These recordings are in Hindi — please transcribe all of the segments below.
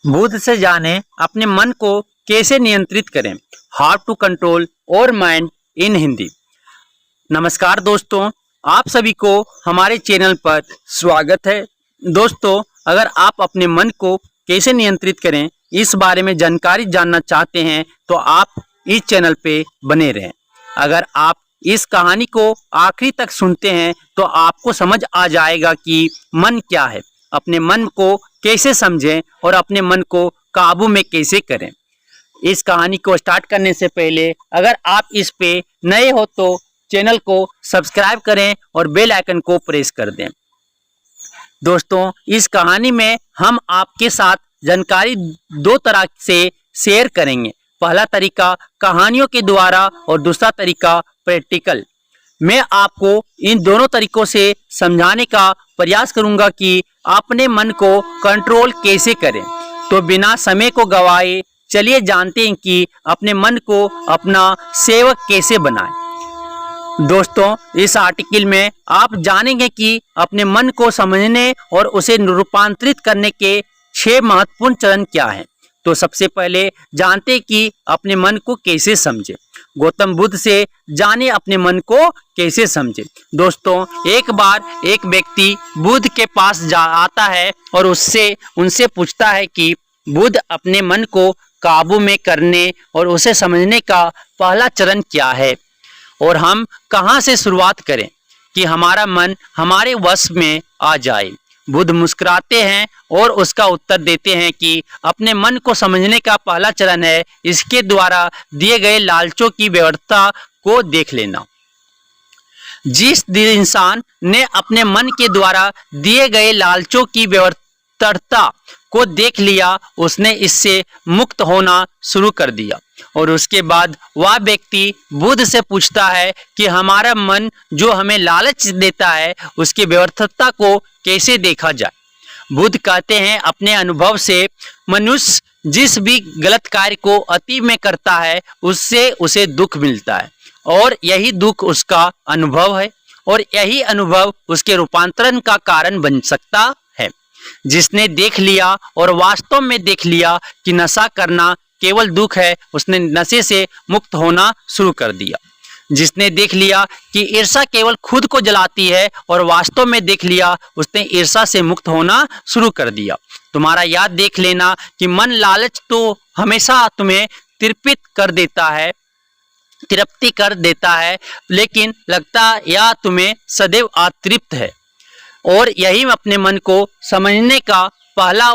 बुद्ध से जाने अपने मन को कैसे नियंत्रित करें। हाउ टू कंट्रोल और माइंड इन हिंदी। नमस्कार दोस्तों, आप सभी को हमारे चैनल पर स्वागत है। दोस्तों, अगर आप अपने मन को कैसे नियंत्रित करें इस बारे में जानकारी जानना चाहते हैं तो आप इस चैनल पे बने रहें। अगर आप इस कहानी को आखिरी तक सुनते हैं तो आपको समझ आ जाएगा कि मन क्या है, अपने मन को कैसे समझें और अपने मन को काबू में कैसे करें। इस कहानी को स्टार्ट करने से पहले अगर आप इस पे नए हो तो चैनल को सब्सक्राइब करें और बेल आइकन को प्रेस कर दें। दोस्तों, इस कहानी में हम आपके साथ जानकारी दो तरह से शेयर करेंगे। पहला तरीका कहानियों के द्वारा और दूसरा तरीका प्रैक्टिकल। मैं आपको इन दोनों तरीकों से समझाने का प्रयास करूंगा कि अपने मन को कंट्रोल कैसे करें। तो बिना समय को गवाए चलिए जानते हैं कि अपने मन को अपना सेवक कैसे बनाएं। दोस्तों, इस आर्टिकल में आप जानेंगे कि अपने मन को समझने और उसे रूपांतरित करने के 6 महत्वपूर्ण चरण क्या हैं। तो सबसे पहले जानते हैं कि अपने मन को कैसे समझें। गौतम बुद्ध से जाने अपने मन को कैसे समझे। दोस्तों, एक बार एक व्यक्ति बुद्ध के पास आता है और उनसे पूछता है कि बुद्ध, अपने मन को काबू में करने और उसे समझने का पहला चरण क्या है और हम कहां से शुरुआत करें कि हमारा मन हमारे वश में आ जाए। बुद्ध मुस्कुराते हैं और उसका उत्तर देते हैं कि अपने मन को समझने का पहला चरण है इसके द्वारा दिए गए लालचों की व्यवस्था को देख लेना। जिस इंसान ने अपने मन के द्वारा दिए गए लालचों की व्यवस्था को देख लिया, उसने इससे मुक्त होना शुरू कर दिया। और उसके बाद वह व्यक्ति बुद्ध से पूछता है कि हमारा मन जो हमें लालच देता है उसकी व्यर्थता को कैसे देखा जाए। बुद्ध कहते हैं, अपने अनुभव से मनुष्य जिस भी गलत कार्य को अति में करता है उससे उसे दुख मिलता है और यही दुख उसका अनुभव है और यही अनुभव उसके रूपांतरण का कारण बन सकता है। जिसने देख लिया और वास्तव में देख लिया कि नशा करना केवल दुख है, उसने नशे से मुक्त होना शुरू कर दिया। जिसने देख लिया कि ईर्ष्या केवल खुद को जलाती है और वास्तव में देख लिया, उसने ईर्ष्या से मुक्त होना शुरू कर दिया। तुम्हारा याद देख लेना कि मन लालच तो हमेशा तुम्हें तृप्त कर देता है, तृप्ति कर देता है, लेकिन लगता या तुम्हें सदैव अतृप्त है। और यही अपने मन को समझने का पहला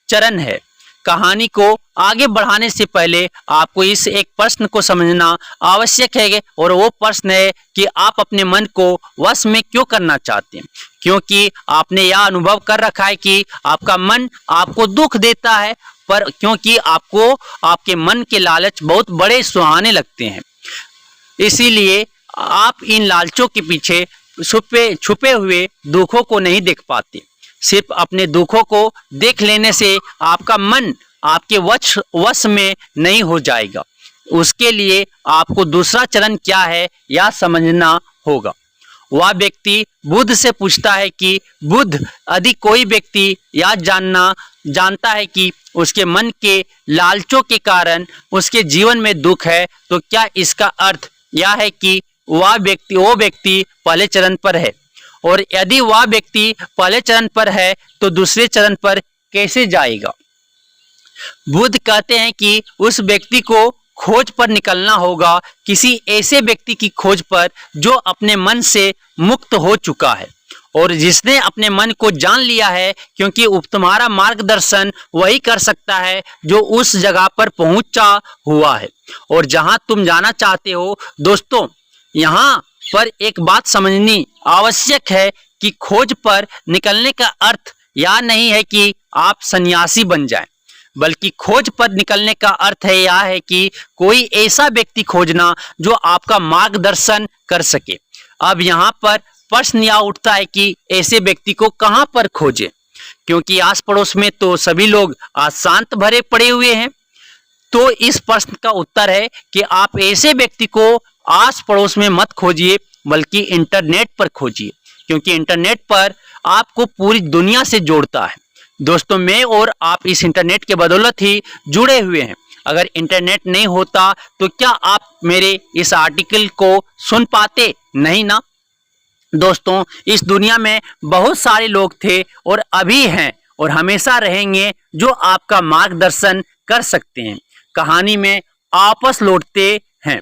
चरण है। कहानी को आगे बढ़ाने से पहले आपको इस एक प्रश्न को समझना आवश्यक है और वो प्रश्न है कि आप अपने मन को वश में क्यों करना चाहते हैं। क्योंकि आपने यह अनुभव कर रखा है कि आपका मन आपको दुख देता है, पर क्योंकि आपको आपके मन के लालच बहुत बड़े सुहाने लगते हैं, इसीलिए आप इन लालचों के पीछे छुपे हुए दुखों को नहीं देख पाते। सिर्फ अपने दुखों को देख लेने से आपका मन आपके वश में नहीं हो जाएगा। उसके लिए आपको दूसरा चरण क्या है यह समझना होगा। वह व्यक्ति बुद्ध से पूछता है कि बुद्ध, यदि कोई व्यक्ति यह जानता है कि उसके मन के लालचों के कारण उसके जीवन में दुख है, तो क्या इसका अर्थ यह है कि वो व्यक्ति पहले चरण पर है? और यदि वह व्यक्ति पहले चरण पर है तो दूसरे चरण पर कैसे जाएगा? बुद्ध कहते हैं कि उस व्यक्ति को खोज पर निकलना होगा, किसी ऐसे व्यक्ति की खोज पर जो अपने मन से मुक्त हो चुका है और जिसने अपने मन को जान लिया है, क्योंकि तुम्हारा मार्गदर्शन वही कर सकता है जो उस जगह पर पहुंचा हुआ है और जहां तुम जाना चाहते हो। दोस्तों, यहाँ पर एक बात समझनी आवश्यक है कि खोज पर निकलने का अर्थ यह नहीं है कि आप सन्यासी बन जाएं, बल्कि खोज पर निकलने का अर्थ है यह है कि कोई ऐसा व्यक्ति खोजना जो आपका मार्गदर्शन कर सके। अब यहाँ पर प्रश्न यह उठता है कि ऐसे व्यक्ति को कहाँ पर खोजें, क्योंकि आस पड़ोस में तो सभी लोग अशांत भरे पड़े हुए हैं। तो इस प्रश्न का उत्तर है कि आप ऐसे व्यक्ति को आस पड़ोस में मत खोजिए, बल्कि इंटरनेट पर खोजिए, क्योंकि इंटरनेट पर आपको पूरी दुनिया से जोड़ता है। दोस्तों, मैं और आप इस इंटरनेट के बदौलत ही जुड़े हुए हैं। अगर इंटरनेट नहीं होता तो क्या आप मेरे इस आर्टिकल को सुन पाते? नहीं ना। दोस्तों, इस दुनिया में बहुत सारे लोग थे और अभी हैं और हमेशा रहेंगे जो आपका मार्गदर्शन कर सकते हैं। कहानी में आपस लौटते हैं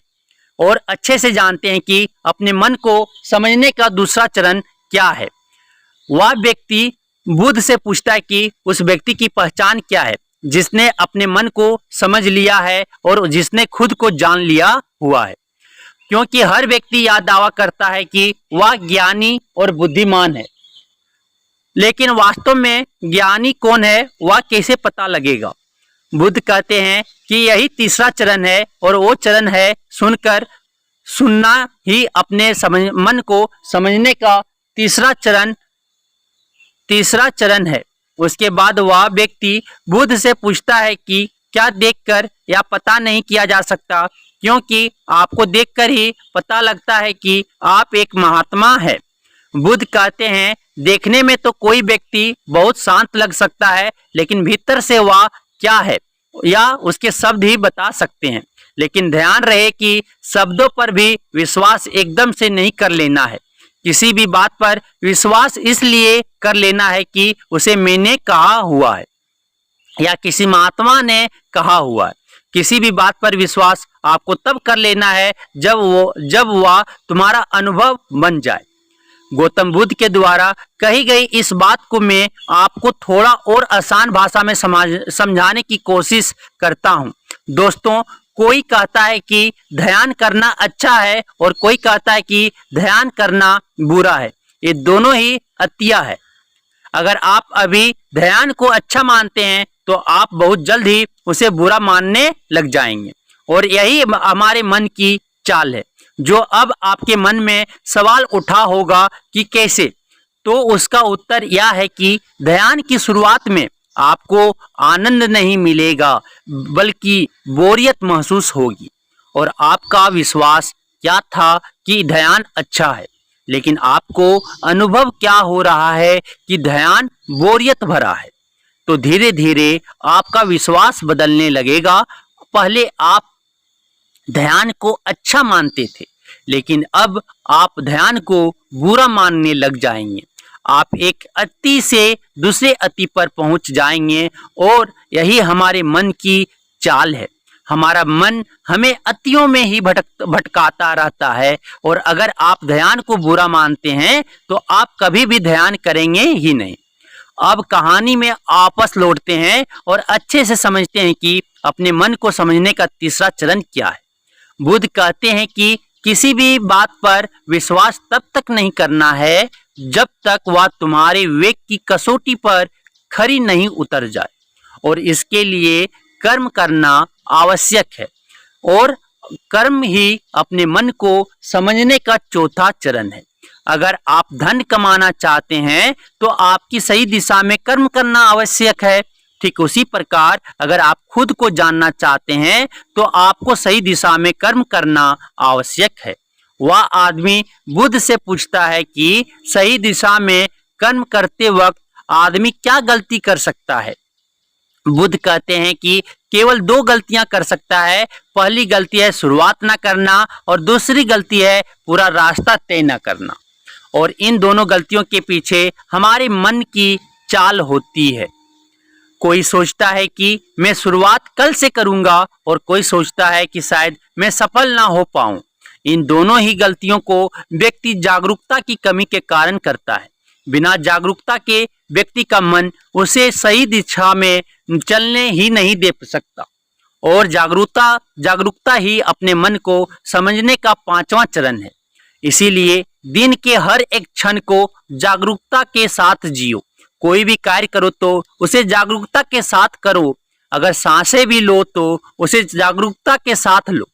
और अच्छे से जानते हैं कि अपने मन को समझने का दूसरा चरण क्या है। वह व्यक्ति बुद्ध से पूछता है कि उस व्यक्ति की पहचान क्या है, जिसने अपने मन को समझ लिया है और जिसने खुद को जान लिया हुआ है। क्योंकि हर व्यक्ति यह दावा करता है कि वह ज्ञानी और बुद्धिमान है, लेकिन वास्तव में ज्ञानी कौन है वह कैसे पता लगेगा? बुद्ध कहते हैं कि यही तीसरा चरण है और वो चरण है सुनना ही अपने मन को समझने का तीसरा चरण है। उसके बाद वह व्यक्ति बुद्ध से पूछता है कि क्या देखकर या पता नहीं किया जा सकता, क्योंकि आपको देखकर ही पता लगता है कि आप एक महात्मा है। बुद्ध कहते हैं देखने में तो कोई व्यक्ति बहुत शांत लग सकता है, लेकिन भीतर से वह क्या है या उसके शब्द ही बता सकते हैं। लेकिन ध्यान रहे कि शब्दों पर भी विश्वास एकदम से नहीं कर लेना है। किसी भी बात पर विश्वास इसलिए कर लेना है कि उसे मैंने कहा हुआ है या किसी महात्मा ने कहा हुआ है। किसी भी बात पर विश्वास आपको तब कर लेना है जब वह तुम्हारा अनुभव बन जाए। गौतम बुद्ध के द्वारा कही गई इस बात को मैं आपको थोड़ा और आसान भाषा में समझाने की कोशिश करता हूँ। दोस्तों, कोई कहता है कि ध्यान करना अच्छा है और कोई कहता है कि ध्यान करना बुरा है। ये दोनों ही अतिया है। अगर आप अभी ध्यान को अच्छा मानते हैं तो आप बहुत जल्द ही उसे बुरा मानने लग जाएंगे, और यही हमारे मन की चाल है। जो अब आपके मन में सवाल उठा होगा कि कैसे, तो उसका उत्तर यह है कि ध्यान की शुरुआत में आपको आनंद नहीं मिलेगा, बल्कि बोरियत महसूस होगी। और आपका विश्वास क्या था कि ध्यान अच्छा है, लेकिन आपको अनुभव क्या हो रहा है कि ध्यान बोरियत भरा है। तो धीरे धीरे आपका विश्वास बदलने लगेगा। पहले आप ध्यान को अच्छा मानते थे, लेकिन अब आप ध्यान को बुरा मानने लग जाएंगे। आप एक अति से दूसरे अति पर पहुंच जाएंगे, और यही हमारे मन की चाल है। हमारा मन हमें अतियों में ही भटकाता रहता है, और अगर आप ध्यान को बुरा मानते हैं तो आप कभी भी ध्यान करेंगे ही नहीं। अब कहानी में आपस लौटते हैं और अच्छे से समझते हैं कि अपने मन को समझने का तीसरा चरण क्या है। बुद्ध कहते हैं कि किसी भी बात पर विश्वास तब तक नहीं करना है जब तक वह तुम्हारे विवेक की कसौटी पर खरी नहीं उतर जाए, और इसके लिए कर्म करना आवश्यक है, और कर्म ही अपने मन को समझने का चौथा चरण है। अगर आप धन कमाना चाहते हैं तो आपकी सही दिशा में कर्म करना आवश्यक है। ठीक उसी प्रकार अगर आप खुद को जानना चाहते हैं तो आपको सही दिशा में कर्म करना आवश्यक है। वह आदमी बुद्ध से पूछता है कि सही दिशा में कर्म करते वक्त आदमी क्या गलती कर सकता है। बुद्ध कहते हैं कि केवल दो गलतियां कर सकता है। पहली गलती है शुरुआत ना करना, और दूसरी गलती है पूरा रास्ता तय न करना। और इन दोनों गलतियों के पीछे हमारे मन की चाल होती है। कोई सोचता है कि मैं शुरुआत कल से करूंगा, और कोई सोचता है कि शायद मैं सफल ना हो पाऊं। इन दोनों ही गलतियों को व्यक्ति जागरूकता की कमी के कारण करता है। बिना जागरूकता के व्यक्ति का मन उसे सही दिशा में चलने ही नहीं दे सकता, और जागरूकता ही अपने मन को समझने का पांचवा चरण है। इसीलिए दिन के हर एक क्षण को जागरूकता के साथ जियो। कोई भी कार्य करो तो उसे जागरूकता के साथ करो। अगर सांसें भी लो तो उसे जागरूकता के साथ लो।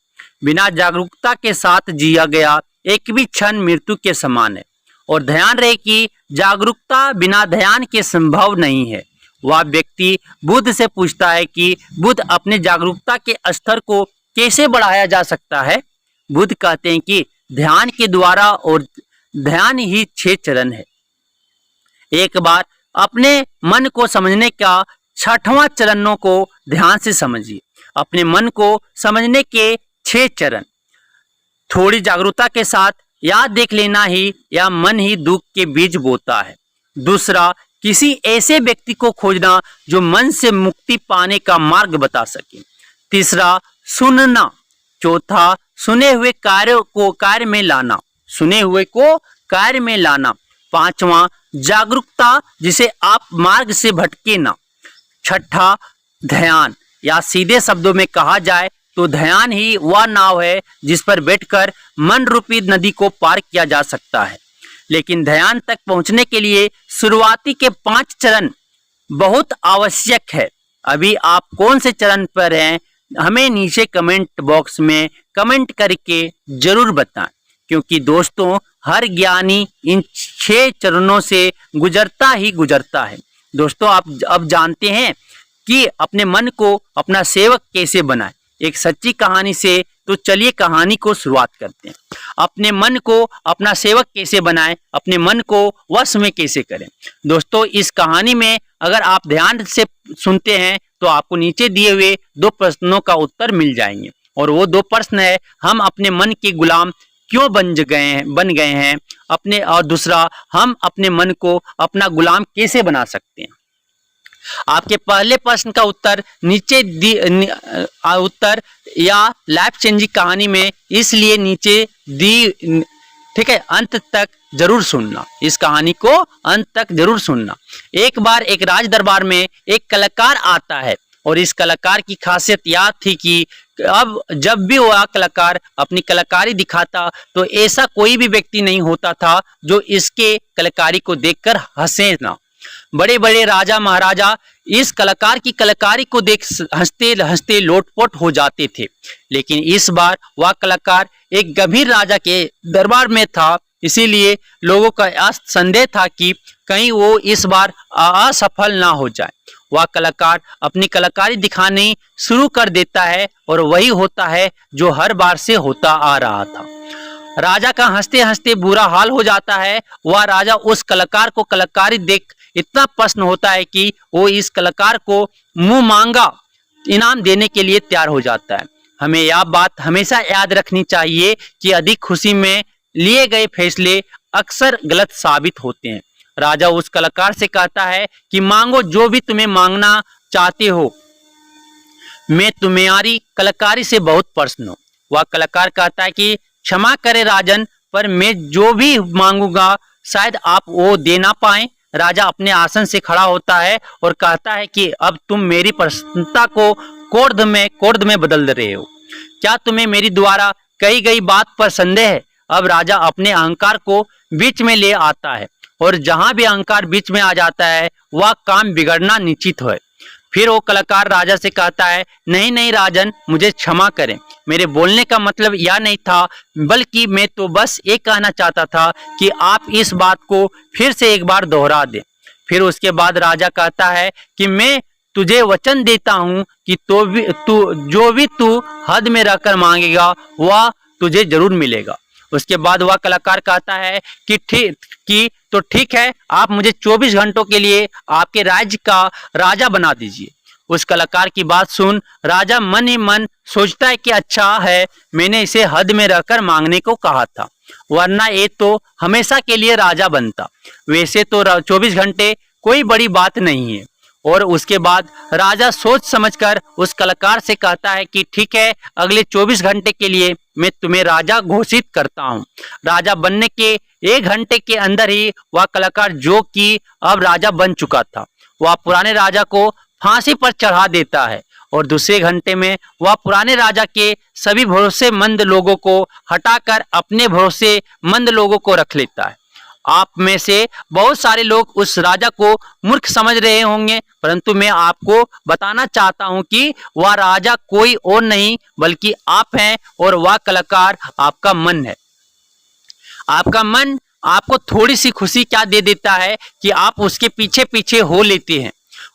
बिना जागरूकता के साथ जिया गया एक भी क्षण मृत्यु के समान है। और ध्यान रहे कि जागरूकता बिना ध्यान के संभव नहीं है। वह व्यक्ति बुद्ध से पूछता है कि बुद्ध अपने जागरूकता के स्तर को कैसे बढ़ाया जा सकता है। बुद्ध कहते हैं कि ध्यान के द्वारा, और ध्यान ही 6 चरण है। एक बार अपने मन को समझने का 6वां चरणों को ध्यान से समझिए। अपने मन को समझने के 6 चरण। थोड़ी जागरूकता के साथ याद देख लेना ही या मन ही दुख के बीज बोता है। दूसरा, किसी ऐसे व्यक्ति को खोजना जो मन से मुक्ति पाने का मार्ग बता सके। तीसरा, सुनना। चौथा, सुने हुए कार्य को कार्य में लाना। सुने हुए को कार्य में लाना। पांचवा, जागरूकता जिसे आप मार्ग से भटके ना। छठा, ध्यान, या सीधे शब्दों में कहा जाए तो ध्यान ही वह नाव है जिस पर बैठकर मन रूपी नदी को पार किया जा सकता है। लेकिन ध्यान तक पहुंचने के लिए शुरुआती के 5 चरण बहुत आवश्यक है। अभी आप कौन से चरण पर हैं, हमें नीचे कमेंट बॉक्स में कमेंट करके जरूर बताएं, क्योंकि दोस्तों हर ज्ञानी इन 6 चरणों से गुजरता ही गुजरता है। दोस्तों आप अब जानते हैं कि अपने मन को अपना सेवक कैसे बनाएं, एक सच्ची कहानी से। तो चलिए कहानी को शुरुआत करते हैं। अपने मन को अपना सेवक कैसे बनाएं, अपने मन को वश में कैसे करें। दोस्तों इस कहानी में अगर आप ध्यान से सुनते हैं तो आपको नीचे दिए हुए 2 प्रश्नों का उत्तर मिल जाएंगे। और वो 2 प्रश्न है, हम अपने मन के गुलाम क्यों बन गए हैं अपने, और दूसरा, हम अपने मन को अपना गुलाम कैसे बना सकते हैं। आपके पहले प्रश्न का उत्तर नीचे उत्तर या लाइफ चेंजिंग कहानी में इसलिए नीचे दी, ठीक है, अंत तक जरूर सुनना। इस कहानी को अंत तक जरूर सुनना। एक बार एक राज दरबार में एक कलाकार आता है और इस कलाकार की खासियत यह थी कि अब जब भी वह कलाकार अपनी कलाकारी दिखाता तो ऐसा कोई भी व्यक्ति नहीं होता था जो इसके कलाकारी को देखकर हंसे ना। बड़े बड़े राजा महाराजा इस कलाकार की कलाकारी को देख हंसते हंसते लोटपोट हो जाते थे। लेकिन इस बार वह कलाकार एक गंभीर राजा के दरबार में था, इसीलिए लोगों का संदेह था कि कहीं वो इस बार असफल ना हो जाए। वह कलाकार अपनी कलाकारी दिखानी शुरू कर देता है और वही होता है जो हर बार से होता आ रहा था। राजा का हंसते हंसते बुरा हाल हो जाता है। वह राजा उस कलाकार को कलाकारी देख इतना प्रसन्न होता है कि वो इस कलाकार को मुंह मांगा इनाम देने के लिए तैयार हो जाता है। हमें यह बात हमेशा याद रखनी चाहिए कि अधिक खुशी में लिए गए फैसले अक्सर गलत साबित होते हैं। राजा उस कलाकार से कहता है कि मांगो जो भी तुम्हें मांगना चाहते हो, मैं तुम्हारी कलाकारी से बहुत प्रसन्न हूँ। वह कलाकार कहता है कि क्षमा करे राजन, पर मैं जो भी मांगूंगा शायद आप वो दे ना पाए। राजा अपने आसन से खड़ा होता है और कहता है कि अब तुम मेरी प्रसन्नता को क्रोध में बदल रहे हो। क्या तुम्हें मेरी द्वारा कही गई बात पर संदेह है? अब राजा अपने अहंकार को बीच में ले आता है और जहां भी अहंकार बीच में आ जाता है वह काम बिगड़ना निश्चित है। फिर वो कलाकार राजा से कहता है, नहीं नहीं राजन, मुझे क्षमा करें, मेरे बोलने का मतलब यह नहीं था, बल्कि मैं तो बस ये कहना चाहता था कि आप इस बात को फिर से एक बार दोहरा दें। फिर उसके बाद राजा कहता है कि मैं तुझे वचन देता हूँ कि जो भी तू हद में रहकर मांगेगा वह तुझे जरूर मिलेगा। उसके बाद वह कलाकार कहता है कि ठीक है, आप मुझे 24 घंटों के लिए आपके राज्य का राजा बना दीजिए। उस कलाकार की बात सुन राजा मन ही मन सोचता है कि अच्छा है, मैंने इसे हद में रहकर मांगने को कहा था, वरना ये तो हमेशा के लिए राजा बनता। वैसे तो 24 घंटे कोई बड़ी बात नहीं है। और उसके बाद राजा सोच समझकर उस कलाकार से कहता है कि ठीक है, अगले 24 घंटे के लिए मैं तुम्हें राजा घोषित करता हूँ। राजा बनने के 1 घंटे के अंदर ही वह कलाकार, जो कि अब राजा बन चुका था, वह पुराने राजा को फांसी पर चढ़ा देता है और दूसरे घंटे में वह पुराने राजा के सभी भरोसेमंद लोगों को हटाकर अपने भरोसेमंद लोगों को रख लेता है। आप में से बहुत सारे लोग उस राजा को मूर्ख समझ रहे होंगे, परंतु मैं आपको बताना चाहता हूं कि वह राजा कोई और नहीं बल्कि आप हैं और वह कलाकार आपका मन है। आपका मन आपको थोड़ी सी खुशी क्या दे देता है कि आप उसके पीछे पीछे हो लेते हैं,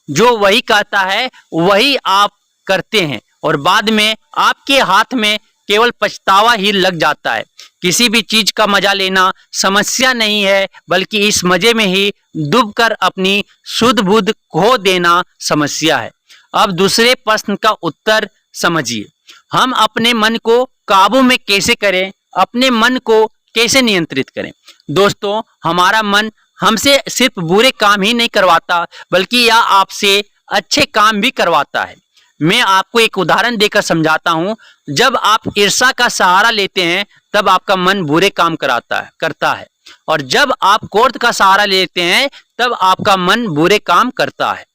जो वही कहता है वही आप करते हैं और बाद में आपके हाथ में केवल पछतावा ही लग जाता है। किसी भी चीज का मजा लेना समस्या नहीं है, बल्कि इस मजे में ही डूबकर अपनी सुध बुध खो देना समस्या है। अब दूसरे प्रश्न का उत्तर समझिए। हम अपने मन को काबू में कैसे करें, अपने मन को कैसे नियंत्रित करें। दोस्तों, हमारा मन हमसे सिर्फ बुरे काम ही नहीं करवाता, बल्कि यह आपसे अच्छे काम भी करवाता है। मैं आपको एक उदाहरण देकर समझाता हूं। जब आप ईर्ष्या का सहारा लेते हैं तब आपका मन बुरे काम करता है, और जब आप क्रोध का सहारा लेते हैं तब आपका मन बुरे काम करता है।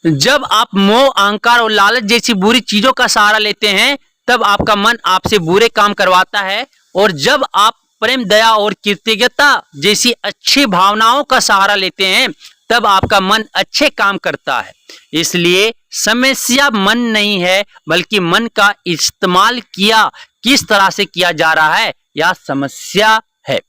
जब आप मोह, अहंकार और लालच जैसी बुरी चीजों का सहारा लेते हैं तब आपका मन आपसे बुरे काम करवाता है, और जब आप प्रेम, दया और कृतज्ञता जैसी अच्छी भावनाओं का सहारा लेते हैं तब आपका मन अच्छे काम करता है। इसलिए समस्या मन नहीं है, बल्कि मन का इस्तेमाल किस तरह से किया जा रहा है, यह समस्या है।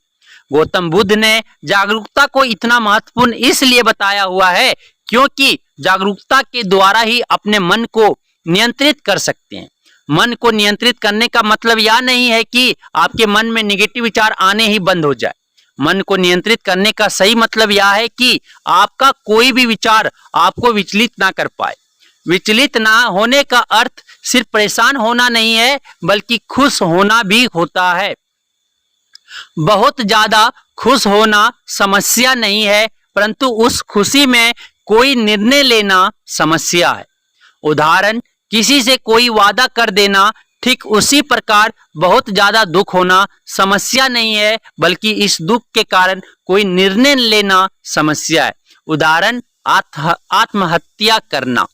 गौतम बुद्ध ने जागरूकता को इतना महत्वपूर्ण इसलिए बताया हुआ है क्योंकि जागरूकता के द्वारा ही अपने मन को नियंत्रित कर सकते हैं। मन को नियंत्रित करने का मतलब यह नहीं है कि आपके मन में नेगेटिव विचार आने ही बंद हो जाए। मन को नियंत्रित करने का सही मतलब यह है कि आपका कोई भी विचार आपको विचलित ना कर पाए। विचलित ना होने का अर्थ सिर्फ परेशान होना नहीं है, बल्कि खुश होना भी होता है। बहुत ज्यादा खुश होना समस्या नहीं है, परंतु उस खुशी में कोई निर्णय लेना समस्या है। उदाहरण, किसी से कोई वादा कर देना, ठीक उसी प्रकार बहुत ज्यादा दुख होना समस्या नहीं है, बल्कि इस दुख के कारण कोई निर्णय लेना समस्या है। उदाहरण, आत्महत्या करना।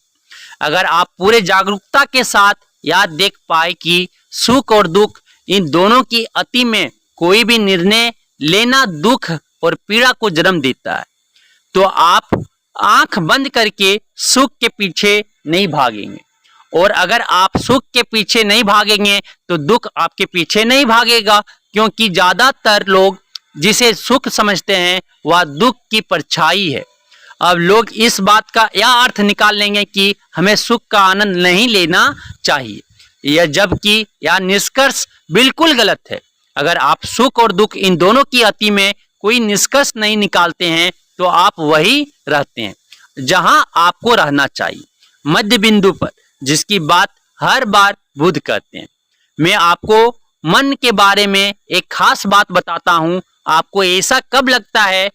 अगर आप पूरे जागरूकता के साथ यह देख पाए कि सुख और दुख, इन दोनों की अति में कोई भी निर्णय लेना दुख और पीड़ा को जन्म देता है, तो आप आंख बंद करके सुख के पीछे नहीं भागेंगे, और अगर आप सुख के पीछे नहीं भागेंगे तो दुख आपके पीछे नहीं भागेगा, क्योंकि ज्यादातर लोग जिसे सुख समझते हैं वह दुख की परछाई है। अब लोग इस बात का यह अर्थ निकाल लेंगे कि हमें सुख का आनंद नहीं लेना चाहिए, जबकि यह निष्कर्ष बिल्कुल गलत है। अगर आप सुख और दुख इन दोनों की अति में कोई निष्कर्ष नहीं निकालते हैं तो आप वही रहते हैं जहां आपको रहना चाहिए, मध्य बिंदु पर, जिसकी बात हर बार बुद्ध कहते हैं। मैं आपको मन के बारे में एक खास बात बताता हूं। आपको ऐसा कब लगता है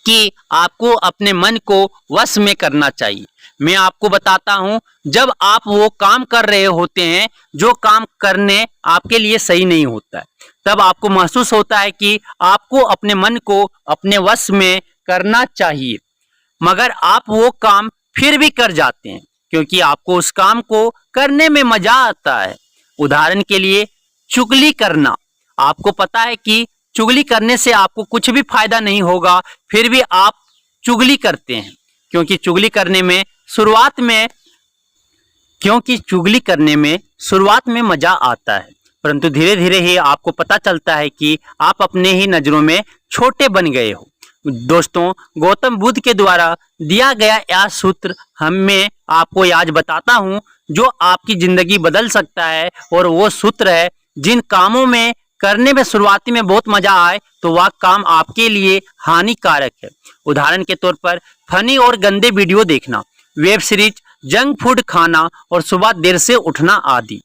कि आपको अपने मन को वश में करना चाहिए? मैं आपको बताता हूं, जब आप वो काम कर रहे होते हैं जो काम करने आपके लिए सही नहीं होता है, तब आपको महसूस होता है कि आपको अपने मन को अपने वश में करना चाहिए, मगर आप वो काम फिर भी कर जाते हैं क्योंकि आपको उस काम को करने में मजा आता है। उदाहरण के लिए, चुगली करना। आपको पता है कि चुगली करने से आपको कुछ भी फायदा नहीं होगा, फिर भी आप चुगली करते हैं क्योंकि चुगली करने में शुरुआत में मजा आता है, परंतु धीरे धीरे ही आपको पता चलता है कि आप अपने ही नजरों में छोटे बन गए हो। दोस्तों, गौतम बुद्ध के द्वारा दिया गया यह सूत्र मैं आपको आज बताता हूं जो आपकी जिंदगी बदल सकता है, और वो सूत्र है, जिन कामों में करने में शुरुआती में बहुत मजा आए तो वह काम आपके लिए हानिकारक है। उदाहरण के तौर पर फनी और गंदे वीडियो देखना, वेब सीरीज, जंक फूड खाना और सुबह देर से उठना आदि।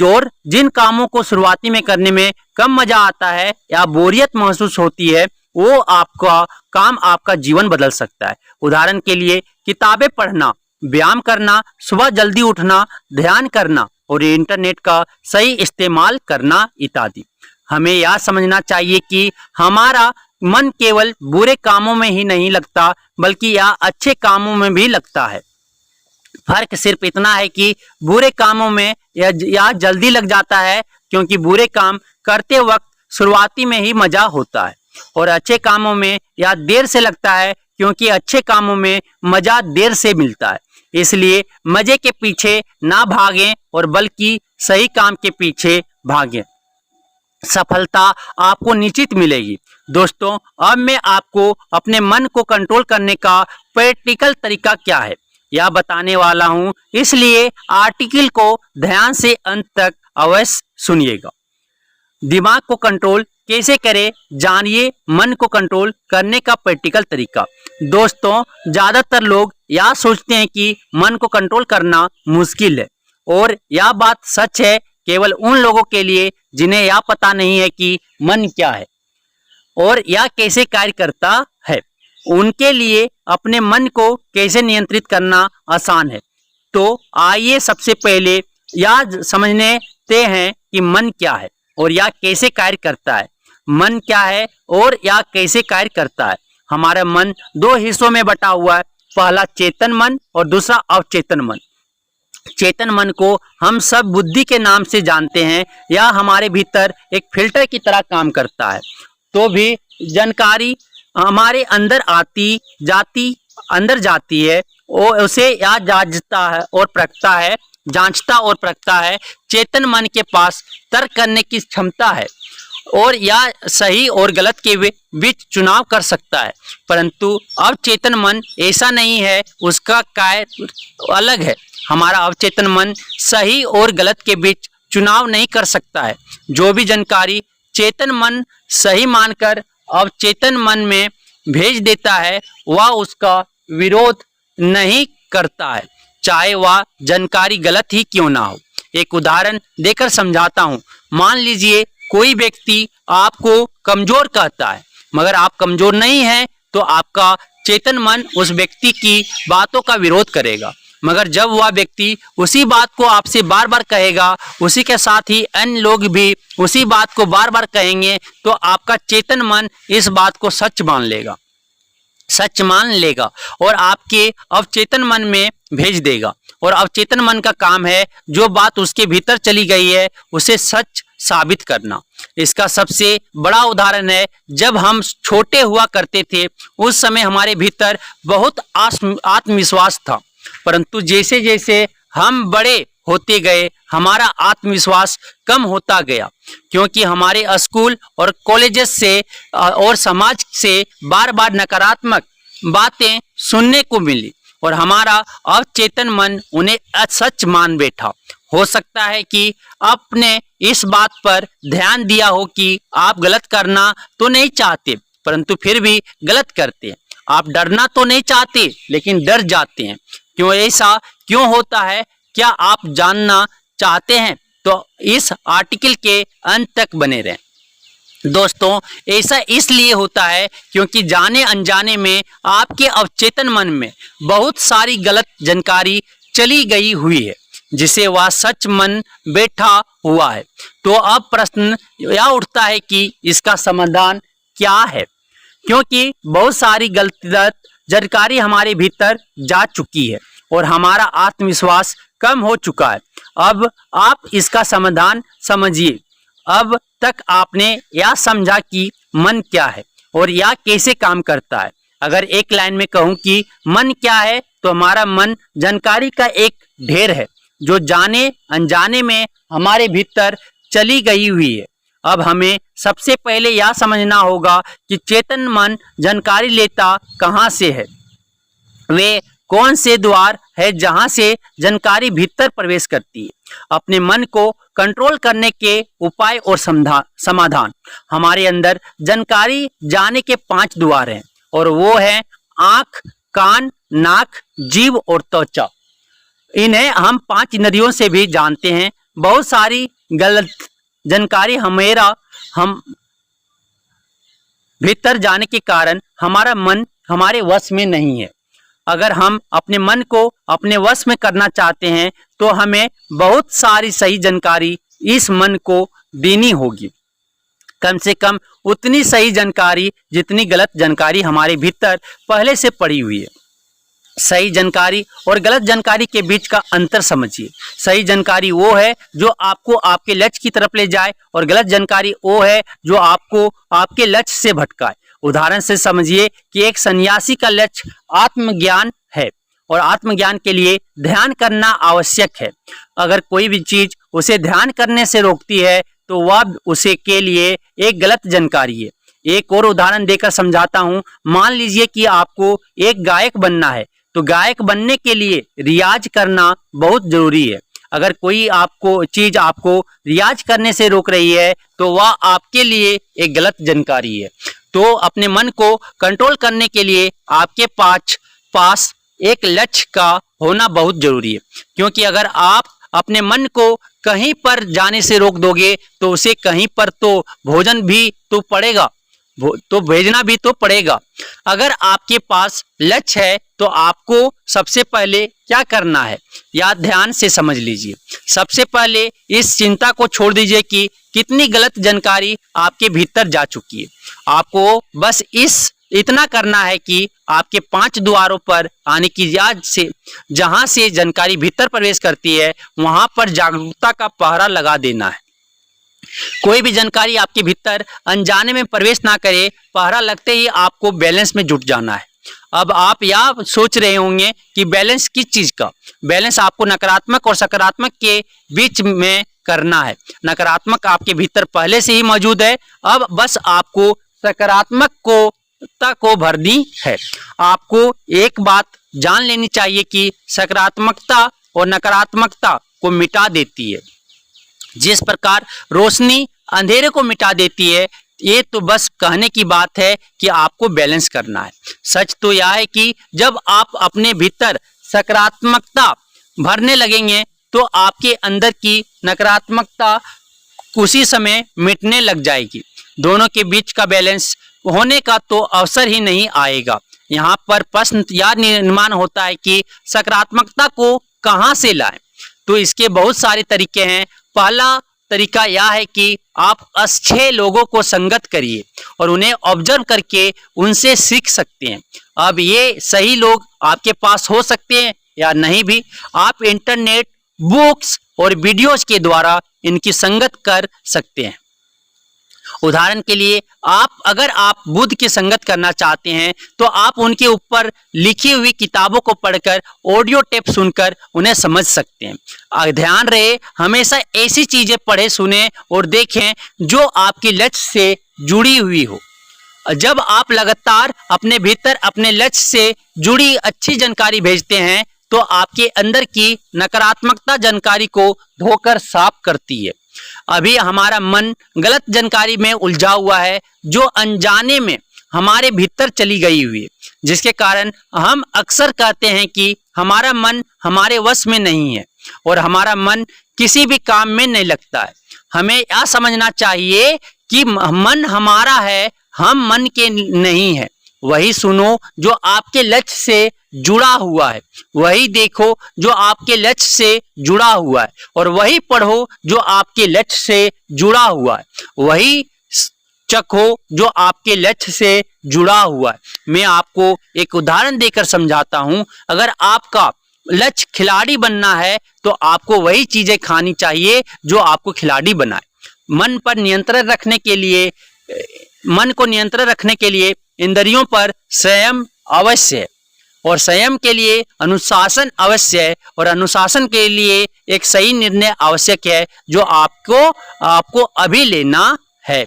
और जिन कामों को शुरुआती में करने में कम मजा आता है या बोरियत महसूस होती है, वो आपका जीवन बदल सकता है। उदाहरण के लिए, किताबें पढ़ना, व्यायाम करना, सुबह जल्दी उठना, ध्यान करना और इंटरनेट का सही इस्तेमाल करना इत्यादि। हमें यह समझना चाहिए कि हमारा मन केवल बुरे कामों में ही नहीं लगता, बल्कि यह अच्छे कामों में भी लगता है। फर्क सिर्फ इतना है कि बुरे कामों में यह जल्दी लग जाता है क्योंकि बुरे काम करते वक्त शुरुआती में ही मजा होता है, और अच्छे कामों में यह देर से लगता है क्योंकि अच्छे कामों में मजा देर से मिलता है। इसलिए मजे के पीछे ना भागें और बल्कि सही काम के पीछे भागें। सफलता आपको निश्चित मिलेगी। दोस्तों, अब मैं आपको अपने मन को कंट्रोल करने का प्रैक्टिकल तरीका क्या है या बताने वाला हूं, इसलिए आर्टिकल को ध्यान से अंत तक अवश्य सुनिएगा। दिमाग को कंट्रोल कैसे करें, जानिए मन को कंट्रोल करने का प्रैक्टिकल तरीका। दोस्तों, ज्यादातर लोग यह सोचते हैं कि मन को कंट्रोल करना मुश्किल है, और यह बात सच है केवल उन लोगों के लिए जिन्हें यह पता नहीं है कि मन क्या है और यह कैसे कार्य करता है। उनके लिए अपने मन को कैसे नियंत्रित करना आसान है। तो आइए सबसे पहले यह समझते हैं कि मन क्या है और यह कैसे कार्य करता है। मन क्या है और यह कैसे कार्य करता है। हमारा मन दो हिस्सों में बटा हुआ है, पहला चेतन मन और दूसरा अवचेतन मन। चेतन मन को हम सब बुद्धि के नाम से जानते हैं। यह हमारे भीतर एक फिल्टर की तरह काम करता है। तो भी जानकारी हमारे अंदर जाती है और उसे यह जांचता और परखता है। चेतन मन के पास तर्क करने की क्षमता है और यह सही और गलत के बीच चुनाव कर सकता है, परंतु अवचेतन मन ऐसा नहीं है, उसका कार्य अलग है। हमारा अवचेतन मन सही और गलत के बीच चुनाव नहीं कर सकता है। जो भी जानकारी चेतन मन सही मानकर अवचेतन मन में भेज देता है, वह उसका विरोध नहीं करता है, चाहे वह जानकारी गलत ही क्यों ना हो। एक उदाहरण देकर समझाता हूँ। मान लीजिए कोई व्यक्ति आपको कमजोर कहता है, मगर आप कमजोर नहीं हैं, तो आपका चेतन मन उस व्यक्ति की बातों का विरोध करेगा। मगर जब वह व्यक्ति उसी बात को आपसे बार बार कहेगा, उसी के साथ ही अन्य लोग भी उसी बात को बार बार कहेंगे, तो आपका चेतन मन इस बात को सच मान लेगा और आपके अवचेतन मन में भेज देगा। और अवचेतन मन का काम है जो बात उसके भीतर चली गई है उसे सच साबित करना। इसका सबसे बड़ा उदाहरण है, जब हम छोटे हुआ करते थे उस समय हमारे भीतर बहुत आत्मविश्वास था, परंतु जैसे जैसे हम बड़े होते गए हमारा आत्मविश्वास कम होता गया, क्योंकि हमारे स्कूल और कॉलेजेस से और समाज से बार बार नकारात्मक बातें सुनने को मिली और हमारा अवचेतन मन उन्हें सच मान बैठा। हो सकता है कि आपने इस बात पर ध्यान दिया हो कि आप गलत करना तो नहीं चाहते, परंतु फिर भी गलत करते हैं। आप डरना तो नहीं चाहते, लेकिन डर जाते हैं। ऐसा क्यों होता है, क्या आप जानना चाहते हैं? तो इस आर्टिकल के अंत तक बने रहें। दोस्तों, ऐसा इसलिए होता है क्योंकि जाने अनजाने में आपके अवचेतन मन में बहुत सारी गलत जानकारी चली गई हुई है, जिसे वह सच मन बैठा हुआ है। तो अब प्रश्न यह उठता है कि इसका समाधान क्या है, क्योंकि बहुत सारी गलत जानकारी हमारे भीतर जा चुकी है और हमारा आत्मविश्वास कम हो चुका है। अब आप इसका समाधान समझिए। अब तक आपने यह समझा कि मन क्या है और यह कैसे काम करता है। अगर एक लाइन में कहूँ कि मन क्या है, तो हमारा मन जानकारी का एक ढेर है जो जाने अनजाने में हमारे भीतर चली गई हुई है। अब हमें सबसे पहले यह समझना होगा कि चेतन मन जानकारी लेता कहाँ से है, वे कौन से द्वार है जहां से जानकारी भीतर प्रवेश करती है। अपने मन को कंट्रोल करने के उपाय और समाधान। हमारे अंदर जानकारी जाने के 5 द्वार हैं और वो है आंख, कान, नाक, जीभ और त्वचा। इन्हें हम 5 नदियों से भी जानते हैं। बहुत सारी गलत जानकारी हम भीतर जाने के कारण हमारा मन हमारे वश में नहीं है। अगर हम अपने मन को अपने वश में करना चाहते हैं तो हमें बहुत सारी सही जानकारी इस मन को देनी होगी, कम से कम उतनी सही जानकारी जितनी गलत जानकारी हमारे भीतर पहले से पड़ी हुई है। सही जानकारी और गलत जानकारी के बीच का अंतर समझिए। सही जानकारी वो है जो आपको आपके लक्ष्य की तरफ ले जाए और गलत जानकारी वो है जो आपको आपके लक्ष्य से भटकाए। उदाहरण से समझिए कि एक सन्यासी का लक्ष्य आत्मज्ञान है और आत्मज्ञान के लिए ध्यान करना आवश्यक है। अगर कोई भी चीज उसे ध्यान करने से रोकती है तो वह उसे के लिए एक गलत जानकारी है। एक और उदाहरण देकर समझाता हूँ। मान लीजिए कि आपको एक गायक बनना है, तो गायक बनने के लिए रियाज करना बहुत जरूरी है। अगर कोई चीज आपको रियाज करने से रोक रही है तो वह आपके लिए एक गलत जानकारी है। तो अपने मन को कंट्रोल करने के लिए आपके पास एक लक्ष्य का होना बहुत जरूरी है, क्योंकि अगर आप अपने मन को कहीं पर जाने से रोक दोगे तो उसे कहीं पर तो भोजन भी तो पड़ेगा, तो भेजना भी तो पड़ेगा। अगर आपके पास लक्ष्य है तो आपको सबसे पहले क्या करना है, या ध्यान से समझ लीजिए। सबसे पहले इस चिंता को छोड़ दीजिए कि कितनी गलत जानकारी आपके भीतर जा चुकी है। आपको बस इतना करना है कि आपके 5 द्वारों पर आने की याद से जहां से जानकारी भीतर प्रवेश करती है वहां पर जागरूकता का पहरा लगा देना है। कोई भी जानकारी आपके भीतर अनजाने में प्रवेश ना करे, पहरा लगते ही आपको बैलेंस में जुट जाना है। अब आप यह सोच रहे होंगे कि बैलेंस किस चीज का? बैलेंस आपको नकारात्मक और सकारात्मक के बीच में करना है। नकारात्मक आपके भीतर पहले से ही मौजूद है, अब बस आपको सकारात्मकता को भरनी है। आपको एक बात जान लेनी चाहिए कि सकारात्मकता और नकारात्मकता को मिटा देती है। जिस प्रकार रोशनी अंधेरे को मिटा देती है, ये तो बस कहने की बात है कि आपको बैलेंस करना है। सच तो यह है कि जब आप अपने भीतर सकारात्मकता भरने लगेंगे तो आपके अंदर की नकारात्मकता उसी समय मिटने लग जाएगी। दोनों के बीच का बैलेंस होने का तो अवसर ही नहीं आएगा। यहाँ पर प्रश्न यह निर्माण होता है कि सकारात्मकता को कहाँ से लाएं? तो इसके बहुत सारे तरीके हैं। पहला तरीका यह है कि आप अच्छे लोगों को संगत करिए और उन्हें ऑब्जर्व करके उनसे सीख सकते हैं। अब ये सही लोग आपके पास हो सकते हैं या नहीं भी, आप इंटरनेट, बुक्स और वीडियोस के द्वारा इनकी संगत कर सकते हैं। उदाहरण के लिए अगर आप बुद्ध की संगत करना चाहते हैं तो आप उनके ऊपर लिखी हुई किताबों को पढ़कर, ऑडियो टेप सुनकर उन्हें समझ सकते हैं। ध्यान रहे, हमेशा ऐसी चीजें पढ़े, सुने और देखें जो आपके लक्ष्य से जुड़ी हुई हो। जब आप लगातार अपने भीतर अपने लक्ष्य से जुड़ी अच्छी जानकारी भेजते हैं तो आपके अंदर की नकारात्मकता जानकारी को धोकर साफ करती है। अभी हमारा मन गलत जानकारी में उलझा हुआ है जो अनजाने में हमारे भीतर चली गई हुई है, जिसके कारण हम अक्सर कहते हैं कि हमारा मन हमारे वश में नहीं है और हमारा मन किसी भी काम में नहीं लगता है। हमें यह समझना चाहिए कि मन हमारा है, हम मन के नहीं है। वही सुनो जो आपके लक्ष्य से जुड़ा हुआ है, वही देखो जो आपके लक्ष्य से जुड़ा हुआ है, और वही पढ़ो जो आपके लक्ष्य से जुड़ा हुआ है, वही चखो जो आपके लक्ष्य से जुड़ा हुआ है। मैं आपको एक उदाहरण देकर समझाता हूं। अगर आपका लक्ष्य खिलाड़ी बनना है तो आपको वही चीजें खानी चाहिए जो आपको खिलाड़ी बनाए। मन को नियंत्रण रखने के लिए इंद्रियों पर संयम अवश्य है, और संयम के लिए अनुशासन अवश्य है, और अनुशासन के लिए एक सही निर्णय आवश्यक है जो आपको अभी लेना है।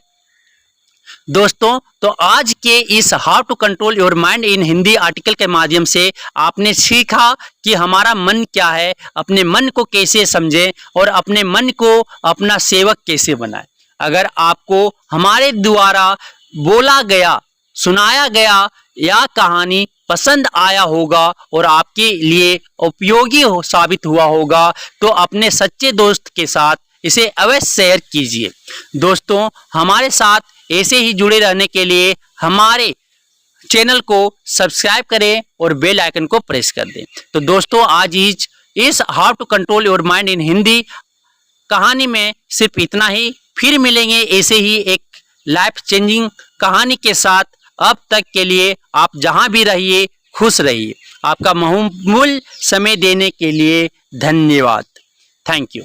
दोस्तों, तो आज के इस how to control your mind in Hindi article के माध्यम से आपने सीखा कि हमारा मन क्या है, अपने मन को कैसे समझें और अपने मन को अपना सेवक कैसे बनाएं। अगर आपको हमारे द्वारा बोला गया, सुनाया गया यह कहानी पसंद आया होगा और आपके लिए उपयोगी साबित हुआ होगा तो अपने सच्चे दोस्त के साथ इसे अवश्य शेयर कीजिए। दोस्तों, हमारे साथ ऐसे ही जुड़े रहने के लिए हमारे चैनल को सब्सक्राइब करें और बेल आइकन को प्रेस कर दें। तो दोस्तों, आज इस how to control your mind in Hindi कहानी में सिर्फ इतना ही। फिर मिलेंगे ऐसे ही एक लाइफ चेंजिंग कहानी के साथ। अब तक के लिए आप जहां भी रहिए खुश रहिए। आपका बहुमूल्य समय देने के लिए धन्यवाद। Thank you.